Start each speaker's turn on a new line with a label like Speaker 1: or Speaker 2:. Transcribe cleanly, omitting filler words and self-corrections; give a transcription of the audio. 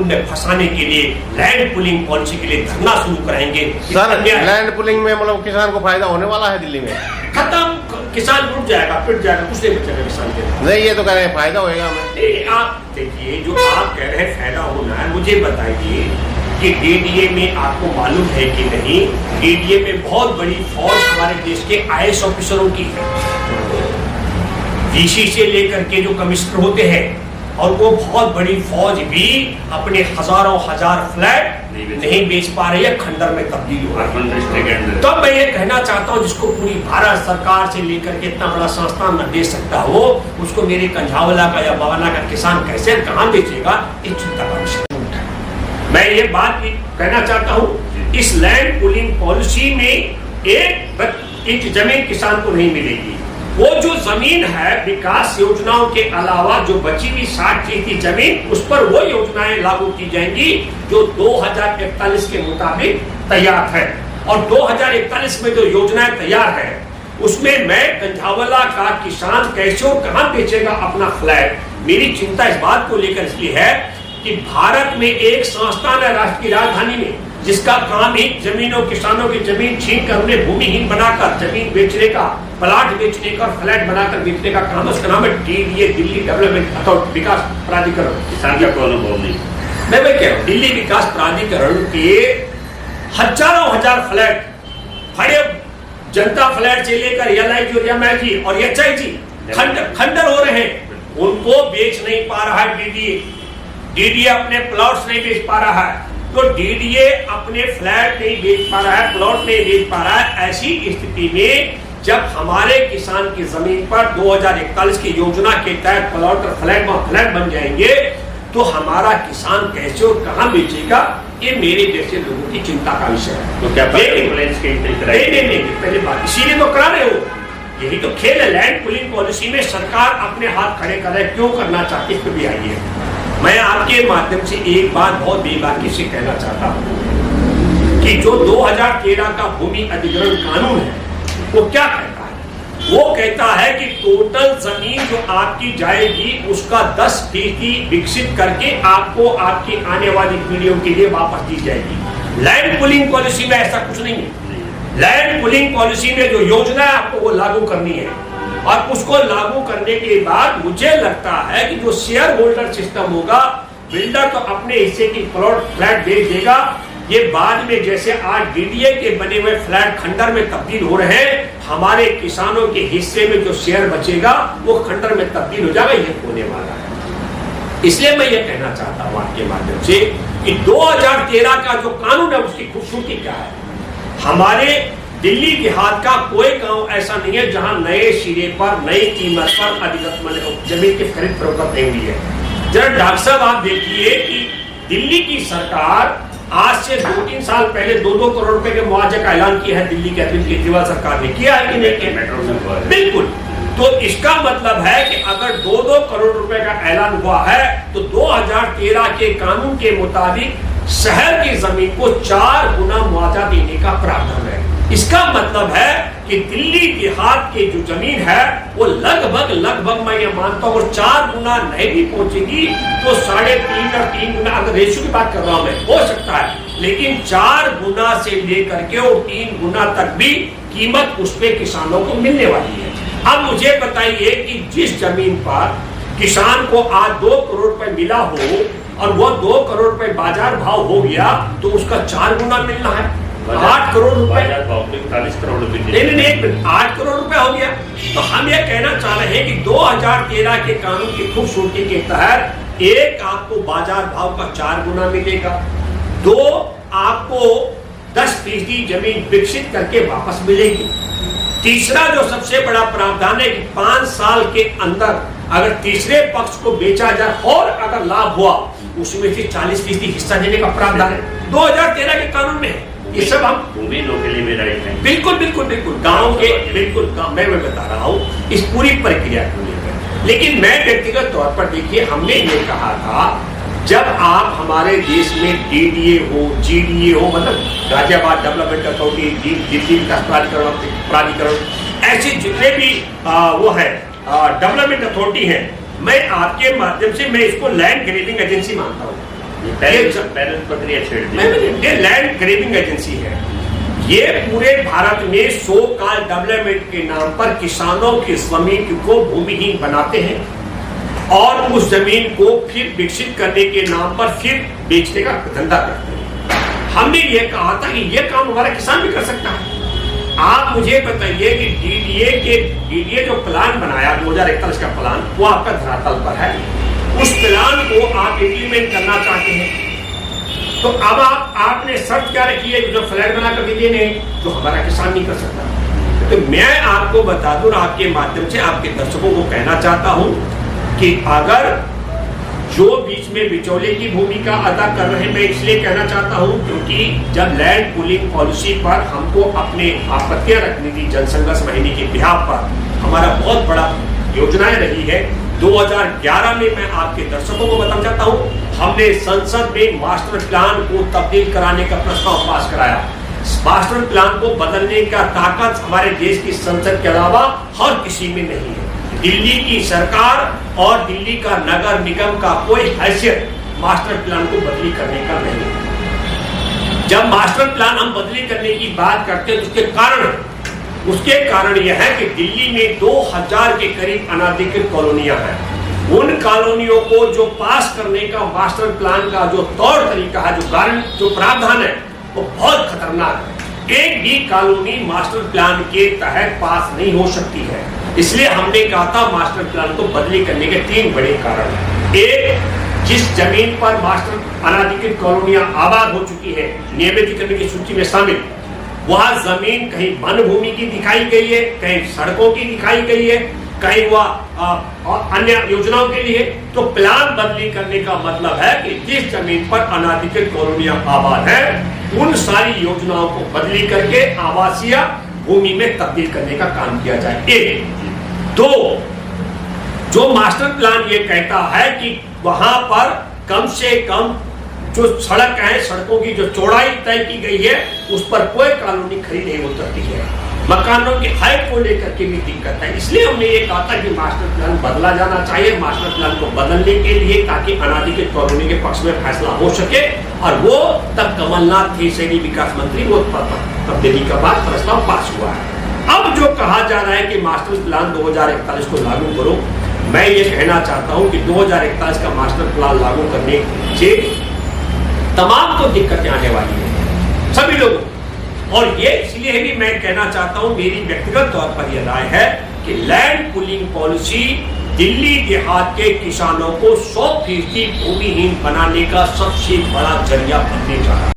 Speaker 1: उन्हें फंसाने के लिए लैंड पुलिंग पॉलिसी के लिए धरना शुरू कराएंगे।
Speaker 2: सर लैंड पुलिंग में मतलब किसान को फायदा होने वाला है दिल्ली में?
Speaker 1: खत्म, किसान लूट जाएगा, पिट जाएगा, कुछ नहीं बचेगा किसान के।
Speaker 2: नहीं, ये तो कह रहे हैं फायदा होगा हमें।
Speaker 1: आप देखिए, जो आप कह रहे हैं फायदा होना है, मुझे बताइए कि डीडीए में आपको मालूम है कि नहीं, डीडीए में बहुत बड़ी फौज हमारे देश के आईएएस ऑफिसरों की है, डीसी से लेकर के जो कमिश्नर होते हैं, और वो बहुत बड़ी फौज भी अपने हजारों हजार फ्लैट नहीं बेच पा रही है, खंडर में तब्दील हुआ है। तो मैं ये कहना चाहता हूँ, जिसको पूरी भारत सरकार से लेकर के इतना बड़ा संस्थान न दे सकता हो, उसको मेरे कंझावला का या बवाना का किसान कैसे कहाँ बेचेगा, ये चिंता का विषय। मैं ये बात कहना चाहता हूँ, इस लैंड पुलिंग पॉलिसी में एक इंच जमीन किसान को नहीं मिलेगी। वो जो जमीन है, विकास योजनाओं के अलावा जो बची हुई 60% जमीन, उस पर वो योजनाएं लागू की जाएंगी जो 2041 के मुताबिक तैयार है। और 2041 में जो योजनाएं तैयार है, उसमें मैं कंझावला का किसान कैसे और कहां बेचेगा अपना फ्लैट। मेरी चिंता इस बात को लेकर इसलिए है कि भारत में एक संस्थान है राष्ट्र की राजधानी में, जिसका काम ही जमीनों, किसानों की जमीन छीन कर उन्हें भूमिहीन बनाकर जमीन बेचने का, प्लाट बेचने का, फ्लैट बनाकर बेचने का काम, उसका नाम है डीडीए, दिल्ली डेवलपमेंट अथॉरिटी, विकास प्राधिकरण।
Speaker 3: किसान का कोई अनुभव नहीं।
Speaker 1: मैं कह रहा हूँ, दिल्ली विकास प्राधिकरण के हजारों हजार फ्लैट, बड़े जनता फ्लैट से लेकर एलआईजी और एमआईजी और एचआईजी खंडर हो रहे हैं, उनको बेच नहीं पा रहा है डीडीए। डीडीए अपने प्लॉट्स नहीं बेच पा रहा है, तो डीडीए अपने फ्लैट नहीं बेच पा रहा है, प्लॉट नहीं बेच पा रहा है। ऐसी स्थिति में जब हमारे किसान की जमीन पर 2041 की योजना के तहत प्लॉट और फ्लैट बन जाएंगे, तो हमारा किसान कैसे और कहां बेचेगा, ये मेरे जैसे लोगों की चिंता का विषय है।
Speaker 3: तो क्या
Speaker 1: नहीं, पहले बात इसीलिए तो करा रहे हो, यही तो खेल है। लैंड पुलिंग पॉलिसी में सरकार अपने हाथ खड़े कर रहे, क्यों करना चाहती है, इस पर भी आइए। मैं आपके माध्यम से एक बात बहुत बेबाकी से कहना चाहता हूं कि जो 2013 का भूमि अधिग्रहण कानून है, वो क्या कहता है? वो कहता है कि टोटल जमीन जो आपकी जाएगी, उसका 10% विकसित करके आपको आपकी आने वाली पीढ़ियों के लिए वापस दी जाएगी। लैंड पुलिंग पॉलिसी में ऐसा कुछ नहीं है। लैंड पुलिंग पॉलिसी में जो योजना है, आपको वो लागू करनी है, और उसको लागू करने के बाद मुझे लगता है कि जो शेयर होल्डर सिस्टम होगा, बिल्डर तो अपने हिस्से की फ्लैट बेच देगा। ये बाद में जैसे आज डीडीए के बने हुए फ्लैट खंडर में तब्दील हो रहे हैं, हमारे किसानों के हिस्से में जो शेयर बचेगा वो खंडर में तब्दील हो जाएगा। ये होने वाला है। इसलिए मैं ये कहना चाहता हूं आपके माध्यम से कि 2013 का जो कानून है, उसकी खूबसूरती क्या है। हमारे दिल्ली देहात का कोई गांव ऐसा नहीं है जहां नए सिरे पर, नई कीमत पर अधिग्रहण जमीन की खरीद फरोख्त नहीं हुई है। जरा डॉक्टर साहब आप देखिए कि दिल्ली की सरकार आज से 2-3 साल पहले 2-2 करोड़ रुपए के मुआवजे का ऐलान किया है। दिल्ली की अरविंद केजरीवाल सरकार ने किया है कि नहीं किया? बिल्कुल। तो इसका मतलब है कि अगर 2-2 करोड़ रुपए का ऐलान हुआ है, तो 2013 के कानून के मुताबिक शहर की जमीन को 4 गुना मुआवजा देने का प्रावधान है। इसका मतलब है कि दिल्ली देहात की जो जमीन है, वो लगभग मैं ये मानता हूँ 4 गुना नहीं भी पहुंचेगी तो 3.5 और 3 गुना, अगर रेशियो की बात कर रहा हूं मैं, हो सकता है, लेकिन 4 गुना से लेकर के और 3 गुना तक भी कीमत उस पे किसानों को मिलने वाली है। अब मुझे बताइए कि जिस जमीन पर किसान को आज 2 करोड़ रुपए मिला हो और वो 2 करोड़ रुपए बाजार भाव हो गया, तो उसका 4 गुना मिलना है 8 करोड़ रुपए,
Speaker 3: 40 करोड़ रुपए,
Speaker 1: नहीं 8 करोड़ रुपए हो गया। तो हम ये कहना चाह रहे हैं कि 2013 के कानून की खूबसूरती के तहत, एक आपको बाजार भाव का 4 गुना मिलेगा, 2 आपको 10% जमीन विकसित करके वापस मिलेगी, तीसरा जो सबसे बड़ा प्रावधान है कि 5 साल के अंदर अगर तीसरे पक्ष को बेचा जाए और अगर लाभ हुआ, उसमें से 40% हिस्सा देने का प्रावधान है 2013 के कानून में है। ये सब हम
Speaker 3: भूमि के लिए भी राइट है।
Speaker 1: बिल्कुल गांव के मैं बता रहा हूँ इस पूरी प्रक्रिया को लेकर। लेकिन मैं व्यक्तिगत तौर पर देखिए, हमने ये कहा था जब आप हमारे देश में डीडीए हो, जीडीए हो, मतलब गाजियाबाद डेवलपमेंट अथॉरिटी, दिल्ली विकास प्राधिकरण, ऐसे जितने भी वो है डेवलपमेंट अथॉरिटी है, मैं आपके माध्यम से मैं इसको लैंड ग्रेबिंग एजेंसी मानता हूँ।
Speaker 3: बैलेंस प्रक्रिया छेड़ दी।
Speaker 1: ये लैंड ग्रेबिंग एजेंसी है। ये पूरे भारत में सो कॉल डेवलपमेंट के नाम पर किसानों की जमीन को भूमिहीन बनाते हैं और उस जमीन को फिर विकसित करने के नाम पर फिर बेचने का धंधा करते हैं। हमने ये कहा था कि ये काम हमारा किसान भी कर सकता है। आप मुझे बताइए कि डीडीए जो प्लान बनाया 2041 का प्लान, वो आपका धरातल पर है। उस प्लान को आप इम्प्लीमेंट करना चाहते हैं तो अब आपने शर्त क्या रखी है, जो फ्लैट बना करके देने, जो हमारा किसान नहीं कर सकता। तो मैं आपको बता दूं, आपके माध्यम से आपके दर्शकों को कहना चाहता हूं कि अगर जो बीच में बिचौले की भूमिका अदा कर रहे हैं, मैं इसलिए कहना चाहता हूं क्योंकि जब लैंड पूलिंग पॉलिसी पर हमको अपने आपत्तियां रखनी थी जनसंघर्ष वाहिनी के बिहाफ पर, हमारा बहुत बड़ा योजनाएं रही है। 2011 में मैं आपके दर्शकों को बताना चाहता हूं, हमने संसद में मास्टर प्लान को तब्दील कराने का प्रस्ताव पास कराया। मास्टर प्लान को बदलने का ताकत हमारे देश की संसद के अलावा हर किसी में नहीं है। दिल्ली की सरकार और दिल्ली का नगर निगम का कोई हैसियत मास्टर प्लान को बदली करने का नहीं है। जब मास्टर प्लान हम बदली करने की बात करते हैं तो उसके कारण यह है कि दिल्ली में 2000 के करीब अनाधिकृत कॉलोनियां हैं। उन कॉलोनियों को जो पास करने का मास्टर प्लान का जो तौर तरीका है, जो प्रावधान है, वो बहुत खतरनाक है। एक भी कॉलोनी मास्टर प्लान के तहत पास नहीं हो सकती है। इसलिए हमने कहा था मास्टर प्लान को बदली करने के 3 बड़े कारण हैं। एक, जिस जमीन पर मास्टर अनाधिकृत कॉलोनियां आबाद हो चुकी है, नियमितीकरण की सूची में शामिल, वह जमीन कहीं वन भूमि की दिखाई गई है, कहीं सड़कों की दिखाई गई है, कहीं वह अन्य योजनाओं के लिए। तो प्लान बदली करने का मतलब है कि जिस जमीन पर अनाधिकृत कॉलोनियां आबाद है, उन सारी योजनाओं को बदली करके आवासीय भूमि में तब्दील करने का काम किया जाए। 1, 2, जो मास्टर प्लान ये कहता है कि वहां पर कम से कम जो सड़क है, सड़कों की जो चौड़ाई तय की गई है, उस पर कोई कॉलोनी खड़ी नहीं उतरती है। मकानों की हाइट को लेकर के भी दिक्कत है। इसलिए हमने ये कहा था कि मास्टर प्लान बदला जाना चाहिए। मास्टर प्लान को बदलने के लिए ताकि अनाधिकृत कॉलोनी के पक्ष में फैसला हो सके, और वो तब कमलनाथ थे शहरी विकास मंत्री, वो तब्दीली का बाद प्रस्ताव पास हुआ है। अब जो कहा जा रहा है कि मास्टर प्लान 2041 को लागू करो, मैं ये कहना चाहता हूँ कि 2041 का मास्टर प्लान लागू करने से तमाम को दिक्कतें आने वाली है सभी लोगों। और ये इसलिए है कि मैं कहना चाहता हूं, मेरी व्यक्तिगत तौर पर यह राय है कि लैंड पूलिंग पॉलिसी दिल्ली देहात के किसानों को 100% भूमिहीन बनाने का सबसे बड़ा जरिया बनने जा रहा है।